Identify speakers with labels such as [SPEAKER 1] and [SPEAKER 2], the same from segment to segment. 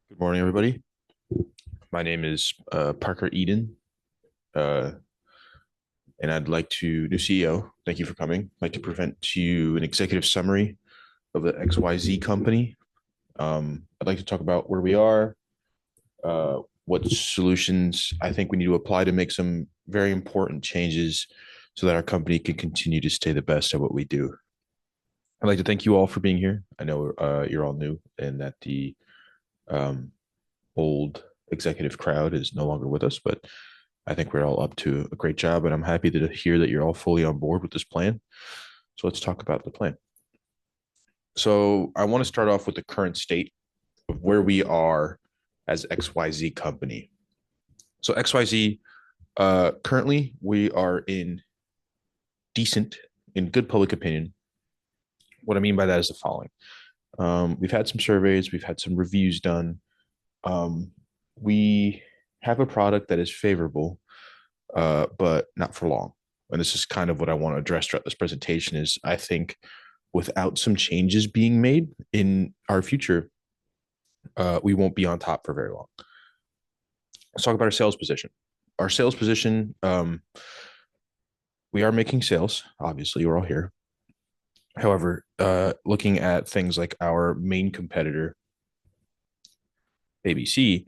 [SPEAKER 1] Good morning, everybody. My name is Parker Eden, uh, and I'd like to, new CEO, thank you for coming. I'd like to present to you an executive summary of the XYZ company. I'd like to talk about where we are, what solutions I think we need to apply to make some very important changes so that our company can continue to stay the best at what we do. I'd like to thank you all for being here. I know you're all new and that the um, old executive crowd is no longer with us, but I think we're all up to a great job, and I'm happy to hear that you're all fully on board with this plan. So let's talk about the plan. So I want to start off with the current state of where we are as XYZ company. So XYZ, currently we are in decent, in good public opinion. What I mean by that is the following. We've had some surveys, we've had some reviews done. We have a product that is favorable, but not for long. And this is kind of what I want to address throughout this presentation is I think without some changes being made in our future, we won't be on top for very long. Let's talk about our sales position. Our sales position, we are making sales. Obviously, we're all here. However, looking at things like our main competitor, ABC,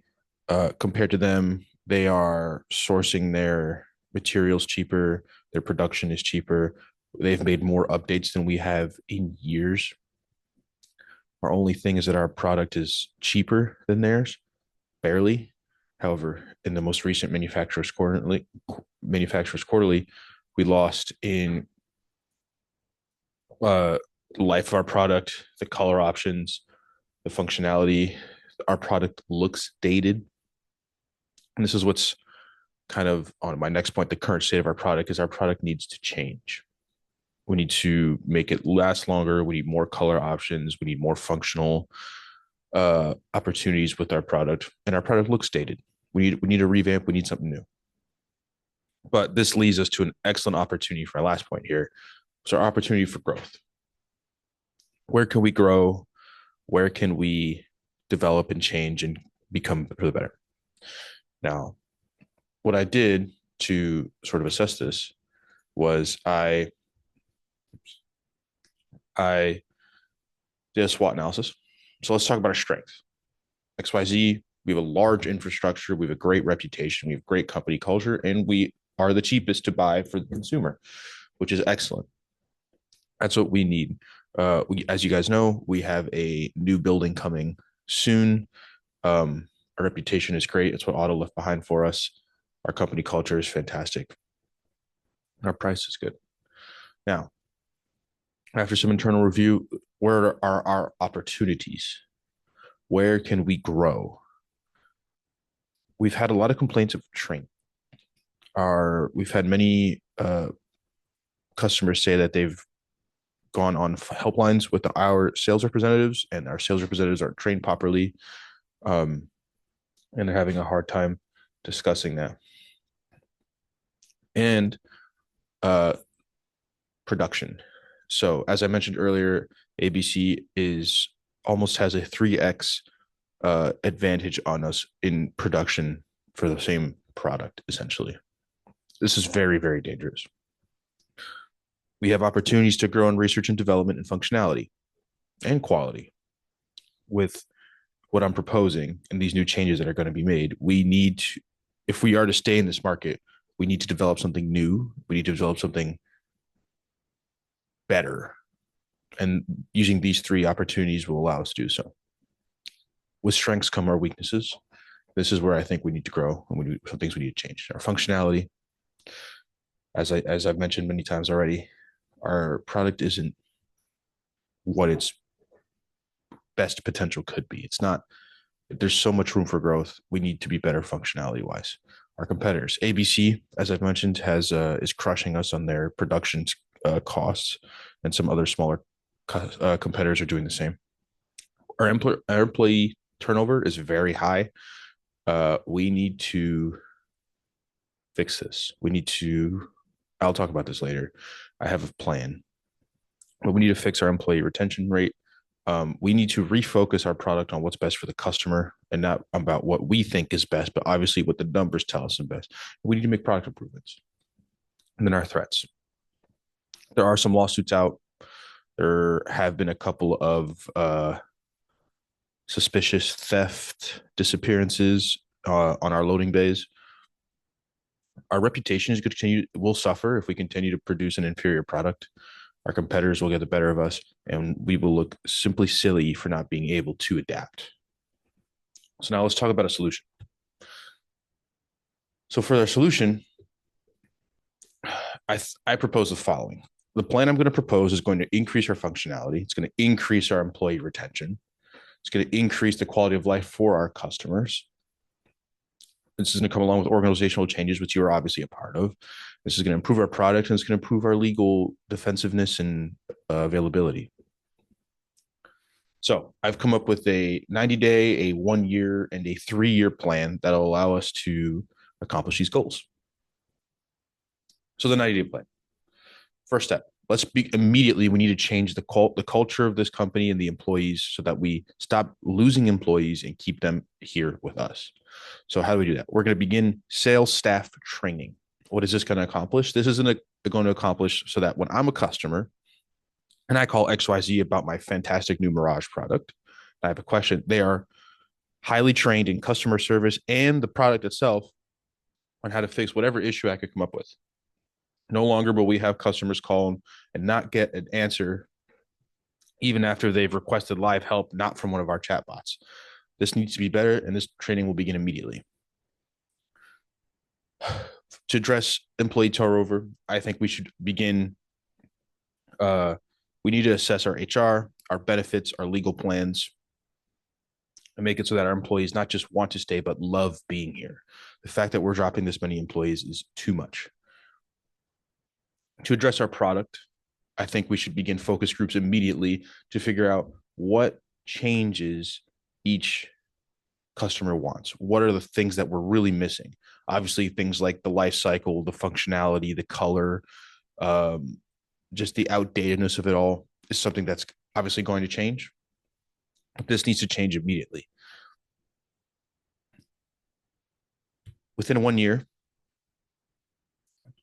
[SPEAKER 1] compared to them, they are sourcing their materials cheaper, their production is cheaper. They've made more updates than we have in years. Our only thing is that our product is cheaper than theirs, barely. However, in the most recent manufacturers quarterly, we lost in uh, life of our product, the color options, the functionality. Our product looks dated, and this is what's kind of on my next point. The current state of our product is our product needs to change. We need to make it last longer. We need more color options. We need more functional opportunities with our product, and our product looks dated. We need a revamp. We need something new. But this leads us to an excellent opportunity for our last point here. So our opportunity for growth. Where can we grow? Where can we develop and change and become for the better? Now, what I did to sort of assess this was I did a SWOT analysis. So let's talk about our strengths. XYZ, we have a large infrastructure, we have a great reputation, we have great company culture, and we are the cheapest to buy for the consumer, which is excellent. That's what we need. As you guys know, we have a new building coming soon. Our reputation is great. It's what Auto left behind for us. Our company culture is fantastic. Our price is good. Now, after some internal review, where are our opportunities? Where can we grow? We've had a lot of complaints of training. We've had many customers say that they've gone on helplines with our sales representatives, and our sales representatives aren't trained properly, and they're having a hard time discussing that. And uh, production. So, as I mentioned earlier, ABC is almost has a 3x advantage on us in production for the same product, essentially. This is very, very dangerous. We have opportunities to grow in research and development and functionality and quality. With what I'm proposing and these new changes that are going to be made, we need to, if we are to stay in this market, we need to develop something new. We need to develop something better. And using these three opportunities will allow us to do so. With strengths come our weaknesses. This is where I think we need to grow, and some things we need to change. Our functionality, as I've mentioned many times already, our product isn't what its best potential could be. It's not. There's so much room for growth. We need to be better functionality wise. Our competitors, ABC, as I've mentioned, has is crushing us on their production costs, and some other smaller competitors are doing the same. Our employee turnover is very high. We need to fix this. We need to. I'll talk about this later. I have a plan, but we need to fix our employee retention rate. We need to refocus our product on what's best for the customer and not about what we think is best, but obviously what the numbers tell us is best. We need to make product improvements. And then our threats. There are some lawsuits out. There have been a couple of suspicious theft disappearances on our loading bays. Our reputation is going to continue, will suffer if we continue to produce an inferior product. Our competitors will get the better of us, and we will look simply silly for not being able to adapt. So now let's talk about a solution. So for our solution, I propose the following. The plan I'm going to propose is going to increase our functionality. It's going to increase our employee retention. It's going to increase the quality of life for our customers. This is going to come along with organizational changes, which you are obviously a part of. This is going to improve our product, and it's going to improve our legal defensiveness and availability. So I've come up with a 90-day, a 1-year, and a 3-year plan that will allow us to accomplish these goals. So the 90-day plan. First step, immediately, we need to change the culture of this company and the employees so that we stop losing employees and keep them here with us. So how do we do that? We're going to begin sales staff training. What is this going to accomplish? This is going to accomplish so that when I'm a customer and I call XYZ about my fantastic new Mirage product, I have a question. They are highly trained in customer service and the product itself on how to fix whatever issue I could come up with. No longer will we have customers call and not get an answer even after they've requested live help, not from one of our chatbots. This needs to be better, and this training will begin immediately. To address employee turnover, I think we should begin. We need to assess our HR, our benefits, our legal plans, and make it so that our employees not just want to stay, but love being here. The fact that we're dropping this many employees is too much. To address our product, I think we should begin focus groups immediately to figure out what changes each customer wants. What are the things that we're really missing? Obviously, things like the life cycle, the functionality, the color, just the outdatedness of it all is something that's obviously going to change. This needs to change immediately. Within 1 year,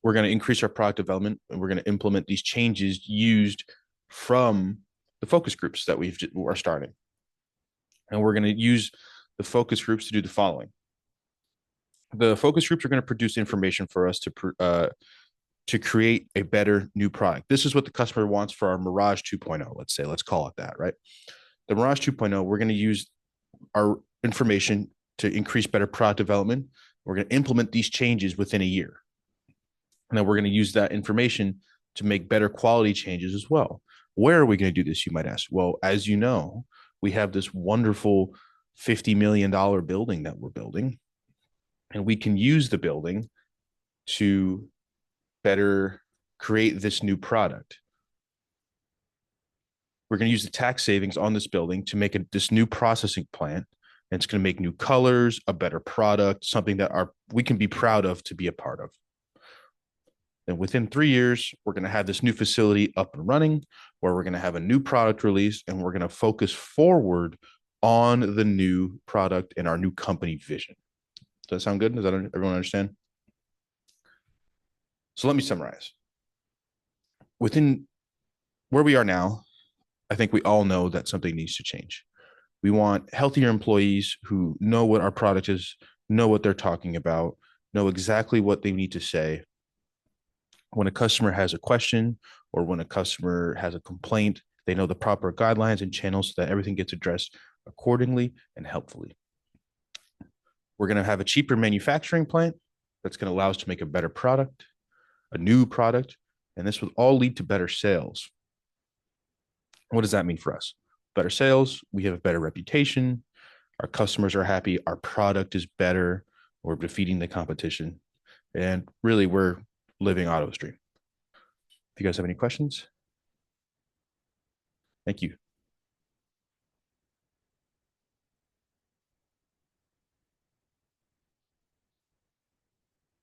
[SPEAKER 1] we're going to increase our product development, and we're going to implement these changes used from the focus groups that we are starting. And we're going to use the focus groups to do the following. The focus groups are going to produce information for us to create a better new product. This is what the customer wants for our Mirage 2.0, let's call it that, right? The Mirage 2.0, we're going to use our information to increase better product development. We're going to implement these changes within a year. And then we're going to use that information to make better quality changes as well. Where are we going to do this, you might ask? Well, as you know, we have this wonderful $50 million building that we're building, and we can use the building to better create this new product. We're going to use the tax savings on this building to make this new processing plant, and it's going to make new colors, a better product, something that we can be proud of to be a part of. And within 3 years, we're going to have this new facility up and running, where we're going to have a new product release, and we're going to focus forward on the new product and our new company vision. Does that sound good? Does everyone understand? So let me summarize. Within where we are now, I think we all know that something needs to change. We want healthier employees who know what our product is, know what they're talking about, know exactly what they need to say. When a customer has a question or when a customer has a complaint, they know the proper guidelines and channels so that everything gets addressed accordingly and helpfully. We're going to have a cheaper manufacturing plant that's going to allow us to make a better product, a new product, and this will all lead to better sales. What does that mean for us? Better sales, we have a better reputation, our customers are happy, our product is better, we're defeating the competition, and really we're living AutoStream. If you guys have any questions, thank you.